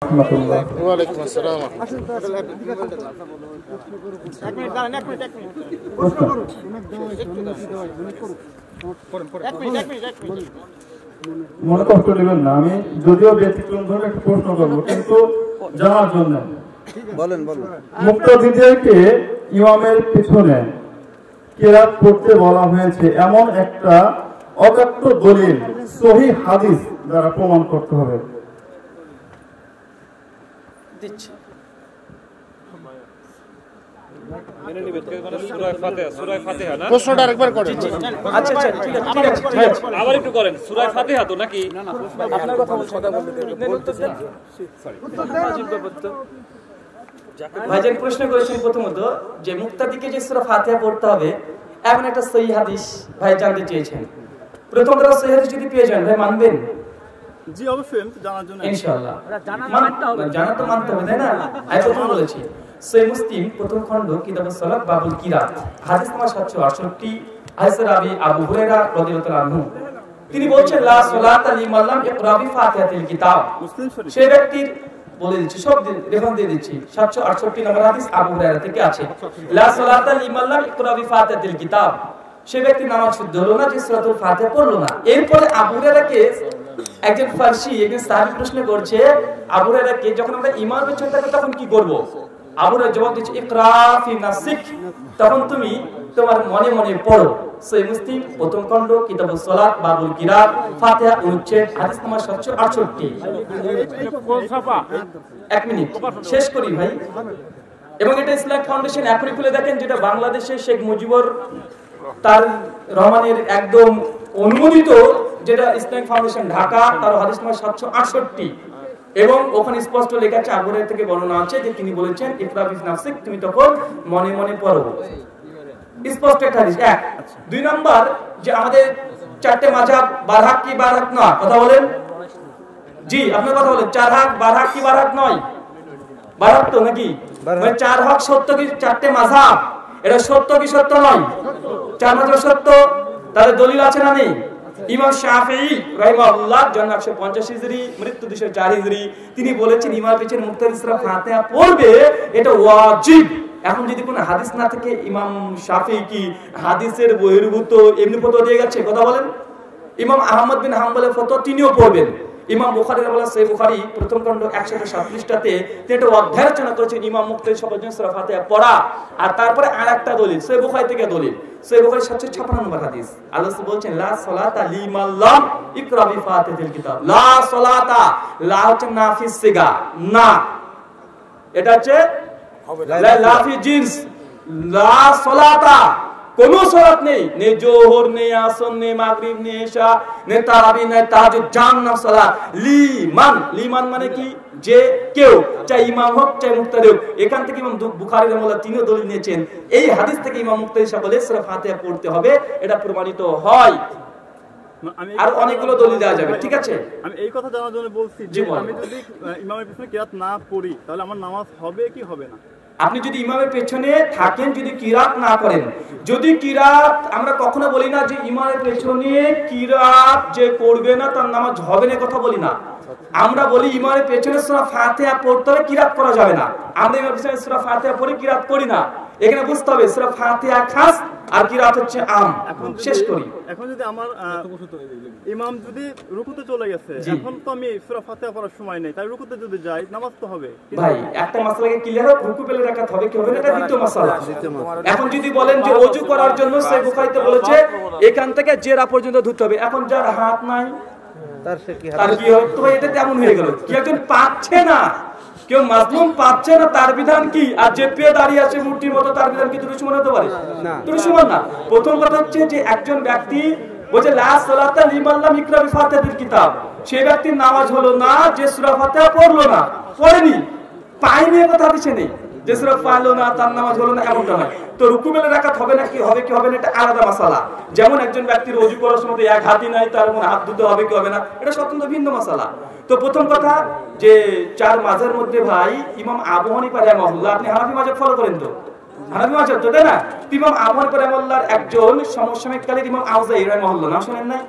ওয়ালাইকুম আসসালাম। মনে কষ্ট নেবেন না, আমি যদিও ব্যতিক্রম ধরে একটা প্রশ্ন করবো কিন্তু জানার জন্য বলেন। মুক্তাদিদেরকে ইমামের পিছনে কেরাত পড়তে বলা হয়েছে এমন একটা অব্যক্ত দলিল সহিহ হাদিস দ্বারা প্রমাণ করতে হবে। প্রশ্নটা আরেকবার করেন। আচ্ছা ঠিক আছে আবার একটু করেন। সূরা ফাতিহা তো নাকি আপনার কথা বলছেন? ভাইজান প্রশ্ন করেছেন প্রথমত যে মুক্তাদিকে যে সূরা ফাতিহা পড়তে হবে এমন একটা সহিহ হাদিস ভাই জানতে চেয়েছেন। প্রথমত সহিহ হাদিস যদি পেয়ে যান ভাই মানবেন? জি অবশ্যই, জানার জন্য ইনশাআল্লাহ জানা তো মানতে হবে তাই না? আমি প্রথম বলেছি সহিহ মুসলিম প্রথম খণ্ড কিতাবুস সালাত বাবুল কিরাত হাদিস নাম্বার 768 হাদিস রাবি আবু হুরায়রা রাদিয়াল্লাহু আনহু তিনি বলছেন লা সালাতা লিমান লাম ইকরা বি ফাতিহাতিল কিতাব। সেই ব্যক্তির বলে দিচ্ছি সব রেফারেন্স দিয়ে দিচ্ছি 768 নম্বর হাদিস আবু হুরায়রা থেকে আছে লা সালাতা লিমান লাম ইকরা বি ফাতিহাতিল কিতাব। সেই ব্যক্তি নামাজ শুদ্ধ হলো না যে সূরাতুল ফাতিহা পড়লো না। এরপরে আবু হুরায়রাকে একজন ফারসি একজন সাহাবী প্রশ্ন করছে আবু হুরায়রাকে যখন আমরা ইমাম পেছনে থাকবো তখন কি করব? আবু হুরায়রা জবাব দিচ্ছে ইকরা ফি নাফসিক, তখন তুমি তোমার মনে মনে পড়ো। সহিহ মুসলিম প্রথম খণ্ড কিতাবুস সালাত বাবুল কিরাত ফাতিহা অনুচ্ছেদ হাদিস নাম্বার 768। এক মিনিট শেষ করি ভাই। এবং এটা ইসলামিক ফাউন্ডেশন এখনই খুলে দেখেন, যেটা বাংলাদেশে শেখ মুজিবুর তার রহমানের একদম অনুমোদিত, যেটা ইসলামিক ফাউন্ডেশন ঢাকা, তার হাদিস নাম্বার 768। এবং ওখানে স্পষ্ট লেখা আছে আবু হুরায়রা থেকে বর্ণনা আছে যে তিনি বলেছেন ইকরা বি নাফসিক, তুমি তখন মনে মনে পড়ো। স্পষ্ট একটা হাদিস। এক। দুই নাম্বার যে আমাদের চারটে মাযহাব বারহাক কি বারহাক নয়, কথা বলেন। জি আপনার কথা বলেন, চার হাক বারহাক কি বারহাক নয়? বারহাক তো নাকি? মানে চার হক সত্য কি চারটে মাযহাব এটা সত্য কি সত্য নয়? চার মাযহাব সত্য, তাহলে দলিল আছে না নেই? ইমাম শাফিঈ রাহিমাহুল্লাহ জন্ম 150 হিজরি মৃত্যু 204 হিজরি, তিনি বলেছেন ইমামের পিছনে মুক্তাদি সূরা ফাতিহা পড়বে, এটা ওয়াজিব। এখন যদি কোনো হাদিস না থাকে ইমাম শাফিঈ কি হাদিসের বহির্ভূত এমনি ফতোয়া দিয়ে গেছে? কথা বলেন। ইমাম আহমদ বিন হাম্বলের ফতোয়া তিনিও পড়বেন। ইমাম বুখারী রাহিমাহুল্লাহ সহিহ বুখারী প্রথম খণ্ড 137টাতে তিনি একটা অধ্যায় রচনা করেছেন ইমাম মুক্তাদি সবার জন্য সূরা ফাতিহা পড়া। আর তারপরে আরেকটা দলিল সহিহ বুখারী থেকে দলিল, সহিহ বুখারী 756 নম্বর হাদিস। আল্লাহ বলছেন লা সালাতা লিমান লাম ইকরা বি ফাতিহাতিল কিতাব। লা সালাতা, লা হচ্ছে নাফি সিগা, না এটা হচ্ছে লাফি জিন্স। লা সালাতা, কোন সালাত নেই, নেই জোহর, নেই আসর, নেই মাগরিব, নেই ইশা, নেই তারাবি, নেই তাহাজ্জুদ, জান্নাত সালাত। লিমান মানে কি? যে কেউ, চাই ইমাম হোক চাই মুক্তাদি হোক। এখান থেকে ইমাম বুখারী রাহিমাহুল্লাহ তিনিও দলিল নিয়েছেন, এই হাদিস থেকে ইমাম মুক্তাদি সাহেব বলে সূরা ফাতিহা পড়তে হবে, এটা প্রমাণিত হয়। আর অনেকগুলো দলিল দেওয়া যাবে, ঠিক আছে? আমি এই কথা জানার জন্য বলছি যে আমি যদি ইমামের পিছনে কিরাত না পড়ি তাহলে আমার নামাজ হবে কি হবে না? আপনি যদি ইমামের পেছনে থাকেন, যদি কিরাত না করেন, যদি কিরাত, আমরা কখনো বলি না যে ইমামের পেছনে কিরাত যে করবে না তার নামাজ হবে না, কথা বলি না। আমরা বলি ইমামের পেছনে সূরা ফাতিহা পড়তে হবে, কিরাত করা যাবে না। আমরা ইমামের পেছনে সূরা ফাতিহা পড়ি, কিরাত করি না। এখানে বুঝতে হবে সূরা ফাতিহা খাস আর কিরাত হচ্ছে আম। এখন শেষ করি। এখন যদি আমার ইমাম যদি রুকুতে চলে গেছে, এখন তো আমি সূরা ফাতিহা পড়ার সময় নেই, তাই রুকুতে যদি যাই নামাজ তো হবে। ভাই একটা মাসলাকে ক্লিয়ার হোক, রুকু পেলে রাকাত হবে কি হবে না, এটা দ্বিতীয় মাসলা। এখন যদি বলেন যে ওযু করার জন্য সহিহ বুখারীতে বলেছে এখান থেকে জেরা পর্যন্ত ধুতে হবে, এখন যার হাত নাই তার কি হবে? তো এটা তেমন হয়ে গেল, কি একজন পাচ্ছে না, কেউ মাজলুম পাচ্ছে না, তার বিধান কি? আর যে পেয়ে দাঁড়িয়ে আছে মূর্তির মতো, তার বিধান কি দুটো সমান হতে পারে? দুটো সমান না। প্রথম কথা হচ্ছে যে একজন ব্যক্তি বলছে লা সালাতা লিমান লাম ইকরা বি ফাতিহাতিল কিতাব, সেই ব্যক্তির নামাজ হলো না যে সূরা ফাতিহা পড়লো না, পড়েনি, পায়নি, কথা দিছে নেই যে সূরা পড়লো না তার নামাজ হলো না, এমনটা নয়। তো রুকু মেলে রাকাত হবে না কি হবে কি হবে না, এটা আলাদা মাসালা। যেমন একজন ব্যক্তির ওযু করার সময় এক হাতই নাই, তার মনে হাত ধুতে হবে কি হবে না, এটা স্বতন্ত্র ভিন্ন মাসালা। তো প্রথম কথা যে চার মাযহাবের মধ্যে ভাই ইমাম আবু হানিফা রাহিমাহুল্লাহ, আপনি হানাফি মাযহাব ফলো করেন তো? হানাফি মাযহাব তো, তাই না? ইমাম আবু হানিফা রাহিমাহুল্লাহর একজন সমসাময়িক কালের ইমাম আউজাঈ রাহিমাহুল্লাহ, নাম শুনেন নাই?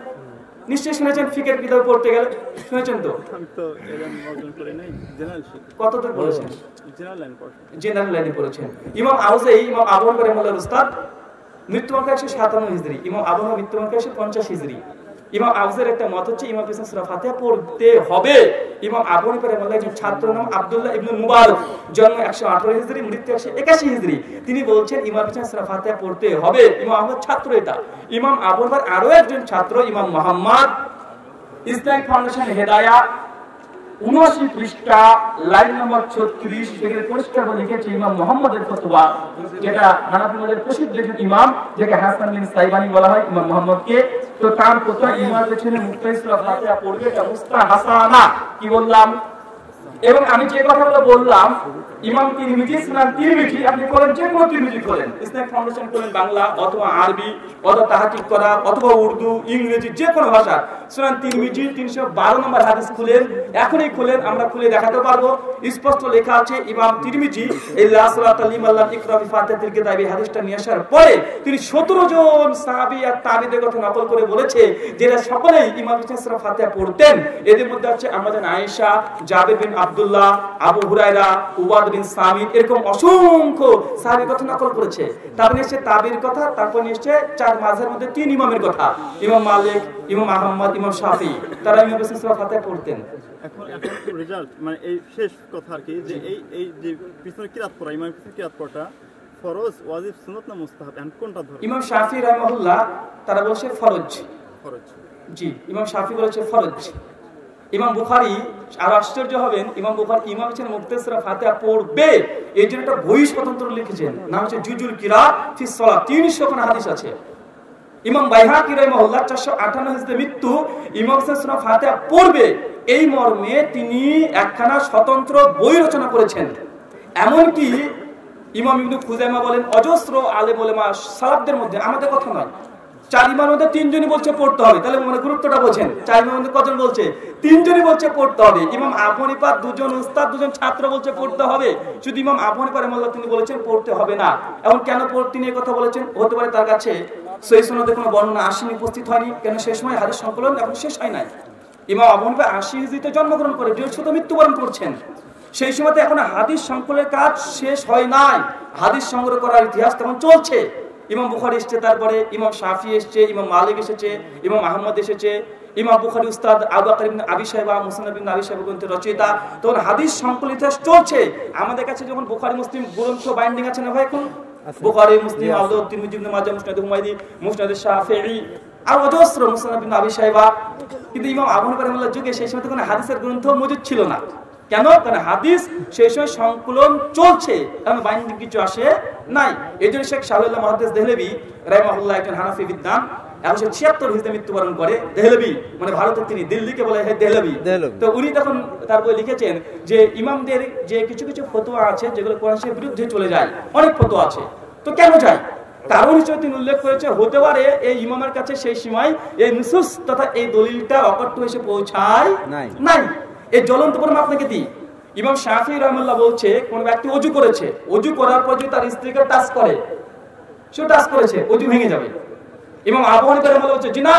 নিশ্চয়ই শুনেছেন ফিকের কিতাব পড়তে গেলে, শুনেছেন তো? কত দূর পড়েছেন? জেনারেল লাইনে পড়েছেন। ইমাম আউজাই, ইমাম আবু হানিফা রাহিমাহুল্লাহর উস্তাদ, মৃত্যুবর্ষ 157 হিজরি, ইমাম আবু হানিফা মৃত্যুবর্ষ 50 হিজরি। ইমাম আউজাইর একটা মত হচ্ছে ইমাম পিছনে সূরা ফাতিহা পড়তে হবে। ইমাম আবু হানিফা রাহিমাহুল্লাহ একজন ছাত্র নাম আব্দুল্লাহ ইবনে মুবারক, জন্ম 118 হিজরি, মৃত্যু 181 হিজরি। তিনি বলছেন ইমাম পিছনে সূরা ফাতিহা পড়তে হবে। ইমাম আহমদ ছাত্র এটা। ইমাম আবু হানিফার আরো একজন ছাত্র ইমাম মুহাম্মদ, ইসলামিক ফাউন্ডেশন হেদায়া 79 পৃষ্ঠা লাইন নম্বর 36 থেকে পরিষ্কার করে লিখেছে ইমাম মুহাম্মদের ফতোয়া, যেটা হানাফি মাযহাবের প্রসিদ্ধ একজন ইমাম, যাকে হাসান বিন সাইবানি বলা হয় ইমাম মুহাম্মদকে। তো তার ফতোয়া ইমাম পেছনে মুফতি সূরা ফাতিহা পড়বে, এটা মুস্তাহাসানা। কি বললাম? এবং আমি যে কথাগুলো বললাম, ইমাম তিরমিজি, সুনান তিরমিজি, আপনি করেন যে কোনো তিরমিজি করেন, ইসলামিক ফাউন্ডেশন করেন বাংলা অথবা আরবি অথবা তাহকিক করা অথবা উর্দু, ইংরেজি, যে কোনো ভাষা, সুনান তিরমিজি 312 নম্বর হাদিস খুলেন, এখনই খুলেন, আমরা খুলে দেখাতে পারবো। স্পষ্ট লেখা আছে ইমাম তিরমিজি ইল্লা সালাত লিমান লাম ইকরা বি ফাতিহাতিল কিতাব, এই হাদিসটা নিয়ে আসার পরে তিনি 17 জন সাহাবী আর তাবিঈদের কথা নকল করে বলেছে যেটা সকলেই ইমাম পিছনে সূরা ফাতিহা পড়তেন। এদের মধ্যে আছে আমাদের আয়েশা, জাবের বিন আব্দুল্লাহ, আবু হুরায়রা, উবাদ বিন সামিত, এরকম অসংখ্য সাহাবীর কথা নকল করেছে। তারপর এসে তাবিঈর কথা, তারপর এসে চার মাযহাবের মধ্যে তিন ইমামের কথা, ইমাম মালিক, ইমাম আহমদ, ইমাম শাফি, তারা ইমাম পিছনে সূরা ফাতিহা পড়তেন। এখন রেজাল্ট মানে এই শেষ কথা আর কি, যে এই যে পিছনে কিরাত পড়া, ইমাম পিছনে কিরাত পড়া ফরজ, ওয়াজিব, সুন্নাত না মুস্তাহাব, এন্ড কোনটা ধরে? ইমাম শাফি রাহিমাহুল্লাহ তারা বলছে ফরজ। ফরজ, জি, ইমাম শাফি বলেছে ফরজ। ইমাম বুখারী, আর আশ্চর্য হবেন, ইমাম বুখারী ইমাম ছিলেন মুফতি সূরা ফাতিহা পড়বে এই জন্য একটা বই স্বতন্ত্র লিখেছেন, নাম হচ্ছে জুজুল কিরাত ফি সালাত, 300 খানা হাদিস আছে। ইমাম বাইহাকি রাহিমাহুল্লাহ 458 হিজরিতে মৃত্যু, ইমাম সূরা ফাতিহা পড়বে এই মর্মে তিনি একখানা স্বতন্ত্র বই রচনা করেছেন। এমনকি ইমাম ইবনে খুজাইমা বলেন, অজস্র আলেম ওলামা সালাফদের মধ্যে, আমাদের কথা নয়, 4 ইমামের মধ্যে 3 জনই বলছে পড়তে হবে। তাহলে মানে গুরুত্বটা বোঝেন, 4 ইমামের মধ্যে কজন বলছে? 3 জনই বলছে পড়তে হবে। ইমাম আবু হানিফা 2 জন উস্তাদ, 2 জন ছাত্র বলছে পড়তে হবে। শুধু ইমাম আবু হানিফা রাহিমাহুল্লাহ তিনি বলেছেন পড়তে হবে না। এখন কেন তিনি এই কথা বলেছেন? হতে পারে তার কাছে সহিহ সনদে কোনো বর্ণনা আসেনি, উপস্থিত হয়নি, কেন সেই সময় হাদিস সংকলন এখন শেষ হয় নাই। ইমাম আবু হানিফা 80 হিজরিতে জন্মগ্রহণ করে 200 মৃত্যুবরণ করছেন। সেই সময়তে এখন হাদিস সংকলনের কাজ শেষ হয় নাই, হাদিস সংগ্রহ করার ইতিহাস তখন চলছে। ইমাম বুখারী এসেছে, তারপরে ইমাম শাফি এসেছে, ইমাম মালিক এসেছে, ইমাম আহমদ এসেছে, ইমাম বুখারী উস্তাদ আবু বকর ইবনে আবি শাইবা, মুসনাদ ইবনে আবি শাইবা গ্রন্থের রচয়িতা। তখন হাদিস সংকলন ইতিহাস চলছে। আমাদের কাছে যখন বুখারী মুসলিম গ্রন্থ বাইন্ডিং আছে না ভাই, এখন বুখারী মুসলিম, আবু দাউদ, তিরমিজি, ইবনে মাজাহ, মুসনাদ হুমায়দি, মুসনাদ শাফিঈ, আর অজস্র, মুসনাদ ইবনে আবি শাইবা। কিন্তু ইমাম আবু হানিফা রাহিমাহুল্লাহর যুগে সেই সময় কোনো হাদিসের গ্রন্থ মজুদ ছিল না। কেন? কারণ হাদিস সেই সময় সংকলন চলছে, কারণ বাইন্ডিং কিছু আসে নাই। এই জন্য শেখ শাহরুল্লাহ মুহাদ্দিস দেহলভী রাহিমাহুল্লাহ একজন হানাফি বিদ্বান, 176 হিজরিতে মৃত্যুবরণ করে। দেহলভী মানে ভারতের, তিনি দিল্লিকে বলে হয় দেহলভী। তো উনি তখন তার বই লিখেছেন যে ইমামদের যে কিছু কিছু ফতোয়া আছে যেগুলো কোরআনের বিরুদ্ধে চলে যায়, অনেক ফতোয়া আছে। তো কেন যায়? কারণ হিসেবে তিনি উল্লেখ করেছে, হতে পারে এই ইমামের কাছে সেই সময় এই নুসুস তথা এই দলিলটা অকট্য এসে পৌঁছায় নাই। এই জ্বলন্ত প্রমাণ আপনাকে দিই। ইমাম শাফি রাহিমাহুল্লাহ বলছে, কোন ব্যক্তি ওযু করেছে, ওযু করার পর যদি তার স্ত্রীকে টাচ করে, সে টাচ করেছে, ওযু ভেঙে যাবে। ইমাম আবু হানিফা রাহিমাহুল্লাহ বলছে জিনা,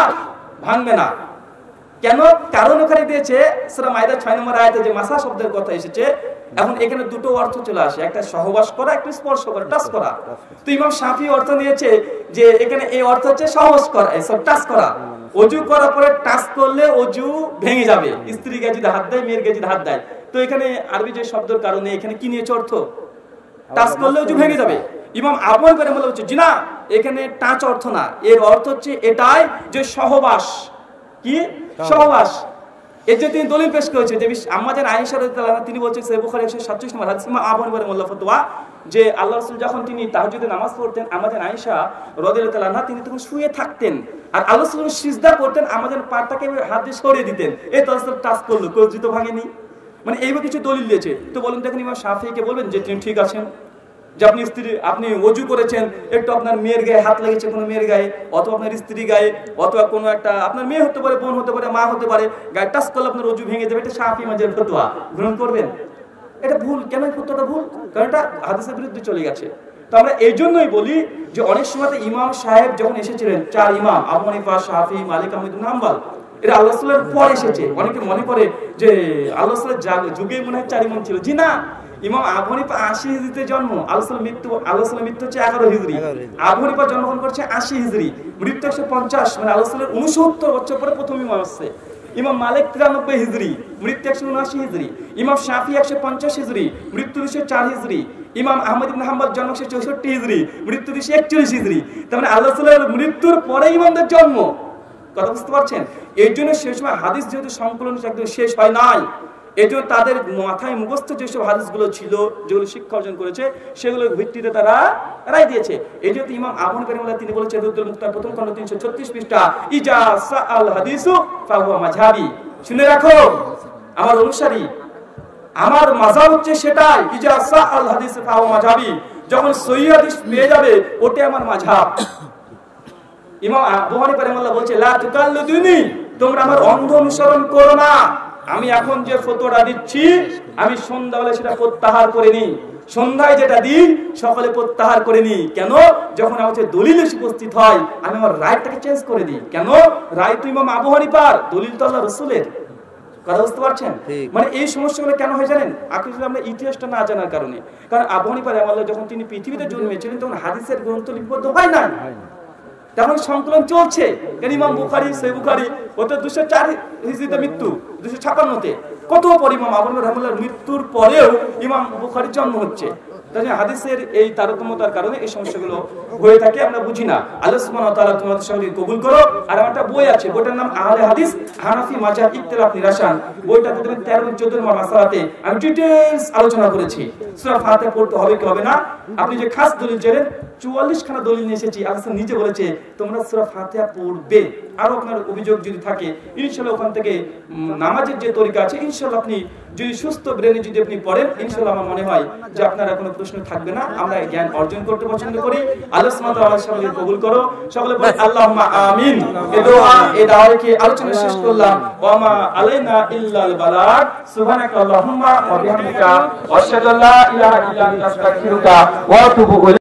ভাঙবে না। কেন? কারণ ওখানে দিয়েছে সূরা মাইদা 6 নম্বর আয়াতে যে মাসা শব্দের কথা এসেছে, এখন এখানে দুটো অর্থ চলে আসে, একটা সহবাস করা, একটা স্পর্শ করা, টাচ করা। তো ইমাম শাফি অর্থ নিয়েছে যে এখানে এই অর্থ হচ্ছে সহবাস করা, সব টাচ করা। ওযু করার পরে টাচ করলে ওযু ভেঙে যাবে, স্ত্রী গায়ে যদি হাত দেয়, মেয়ের গায়ে যদি হাত দেয়। তো এখানে আরবি যে শব্দের কারণে এখানে কি নিয়েছে অর্থ? টাচ করলে ওযু ভেঙে যাবে। ইমাম আবু হানিফা রাহিমাহুল্লাহ বলছে জিনা, এখানে টাচ অর্থ না, এর অর্থ হচ্ছে এটাই যে সহবাস। কি সহবাস? এর যে তিনি দলিল পেশ করেছে যে আম্মা জান আয়েশা রাদিয়াল্লাহু আনহা, তিনি বলছেন সহিহ বুখারী 137 নম্বর হাদিস, ইমাম আবু হানিফা রাহিমাহুল্লাহ ফতোয়া, যে আল্লাহ রাসূল যখন তিনি তাহাজ্জুদে নামাজ পড়তেন, আম্মা জান আয়েশা রাদিয়াল্লাহু আনহা তিনি তখন শুয়ে থাকতেন, আর আল্লাহ রাসূল সিজদা করতেন, আমাদের পাটাকে হাত দিয়ে সরিয়ে দিতেন, এই তো রাসূল টাচ করলো, কেউ জুতো ভাঙেনি। মানে এইভাবে কিছু দলিল দিয়েছে। তো বলেন দেখেন ইমাম শাফিঈকে বলবেন যে তিনি ঠিক আছেন, যে আপনি ওযু করেছেন, একটু আপনার মেয়ের গায়ে হাত লেগেছে, কোনো মেয়ের গায়ে অথবা আপনার স্ত্রী গায়ে অথবা কোনো একটা আপনার মেয়ে হতে পারে, বোন হতে পারে, মা হতে পারে, গায়ে টাচ করলে আপনার ওযু ভেঙে যাবে, এটা শাফিঈ মাযহাবের ফতোয়া, গ্রহণ করবেন? এটা ভুল। কেন এই ফতোয়াটা ভুল? কারণ এটা হাদিসের বিরুদ্ধে চলে গেছে। তো আমরা এই জন্যই বলি যে অনেক সময় ইমাম সাহেব যখন এসেছিলেন, 4 ইমাম আবু হানিফা, শাফিঈ, মালিক, আহমদ ইবনে হাম্বল, এটা আল্লাহ রাসূলের পরে এসেছে। অনেকে মনে করে যে আল্লাহ রাসূলের যুগে মনে হয় 4 ইমাম ছিল। জি না, ইমাম আবু হানিফা 80 হিজরিতে জন্ম, আল্লাহ রাসূলের মৃত্যু হচ্ছে 11 হিজরি। আবু হানিফা জন্মগ্রহণ করছে 80 হিজরি, মৃত্যু 150, মানে আল্লাহ রাসূলের 69 বছর পরে প্রথম ইমাম আসছে। ইমাম মালিক 93 হিজরি, মৃত্যু 179 হিজরি। ইমাম শাফি 150 হিজরি, মৃত্যু 204 হিজরি। ইমাম আহমদ ইবনে হাম্বল জন্ম 64 হিজরি, মৃত্যু 41 হিজরি। তার মানে আল্লাহ রাসূলের মৃত্যুর পরে ইমামদের জন্ম। কথা বুঝতে পারছেন? এই জন্য সেই সময় হাদিস যেহেতু সংকলন একদম শেষ হয় নাই, এই জন্য তাদের মাথায় মুখস্থ যেসব হাদিসগুলো ছিল, যেগুলো শিক্ষা অর্জন করেছে, সেগুলোর ভিত্তিতে তারা রায় দিয়েছে। এই জন্য ইমাম আবু হানিফা রাহিমাহুল্লাহ তিনি বলেছেন রুদ্দুল মুখতার প্রথম খণ্ড 336 পৃষ্ঠা, ইজা সাআল হাদিসু ফাহুয়া মাযহাবি। শুনে রাখো আমার অনুসারী, আমার মাযহাব হচ্ছে সেটাই, ইজা সাআল হাদিসু ফাহুয়া মাযহাবি। যখন সহিহ হাদিস পেয়ে যাবে ওটাই আমার মাযহাব। ইমাম আবু হানিফা রাহিমাহুল্লাহ বলছে লা তুকাল্লিদুনি, তোমরা আমার অন্ধ অনুসরণ করো না। আমি এখন যে ফতোয়াটা দিচ্ছি আমি সন্ধ্যাবেলা সেটা প্রত্যাহার করে নিই, সন্ধ্যায় যেটা দিই সকালে প্রত্যাহার করে নিই। কেন? যখন আমার দলিল এসে উপস্থিত হয় আমি আমার রায়টাকে চেঞ্জ করে দিই। কেন? রায় তো ইমাম আবু হানিফার, দলিল তো আল্লাহ রাসূলের। কথা বুঝতে পারছেন? মানে এই সমস্যাগুলো কেন হয় জানেন? আসলে আমরা ইতিহাসটা না জানার কারণে। কারণ আবু হানিফা রাহিমাহুল্লাহ যখন তিনি পৃথিবীতে জন্মেছিলেন তখন হাদিসের গ্রন্থ লিপিবদ্ধ হয় না, তখন সংকলন চলছে। ইমাম বুখারী, সহিহ বুখারী ওটা 204 হিজরিতে মৃত্যু, 256তে। কত পর ইমাম আবু হানিফা রাহিমাহুল্লাহর মৃত্যুর পরেও ইমাম বুখারীর জন্ম হচ্ছে। তাই হাদিসের এই তারতম্যতার কারণে এই সমস্যাগুলো হয়ে থাকে, আমরা বুঝি না। আল্লাহ সুবহানাহু ওয়া তাআলা তোমাদের সঙ্গে কবুল করো। আর একটা বই আছে, বইটার নাম আহলে হাদিস হানাফি মাযহাব ইখতিলাফ নিরাসান। বইটাতে তুমি 13-14 মাসালাতে আমি ডিটেইলস আলোচনা করেছি। সূরা ফাতিহা পড়তে হবে কি হবে না, আপনি যে খাস দলিল জানেন 44 খানা দলিল নিয়ে এসেছি। আল্লাহ নিজে বলেছে তোমরা সূরা ফাতিহা পড়বে। আর আপনার অভিযোগ যদি থাকে ইনশাআল্লাহ ওখান থেকে নামাজের যে তরিকা আছে ইনশাআল্লাহ আপনি যদি সুস্থ ব্রেনে যদি আপনি পড়েন ইনশাআল্লাহ আমার মনে হয় যে আপনার কোনো প্রশ্ন থাকবে না। আমরা জ্ঞান অর্জন করতে পছন্দ করি। আল্লাহ সুবহানাহু ওয়া তাআলা সকলকে কবুল করো। সকলে বলি আল্লাহুম্মা আমিন। এই দোয়া এই দাওয়াকে আলোচনা শেষ করলাম। ওয়া মা আলাইনা ইল্লাল বালাগ। সুবহানাকা আল্লাহুম্মা ওয়া বিহামদিকা ওয়া আশহাদু আল্লা ইলাহা ইল্লা আনতা আস্তাগফিরুকা ওয়া আতুবু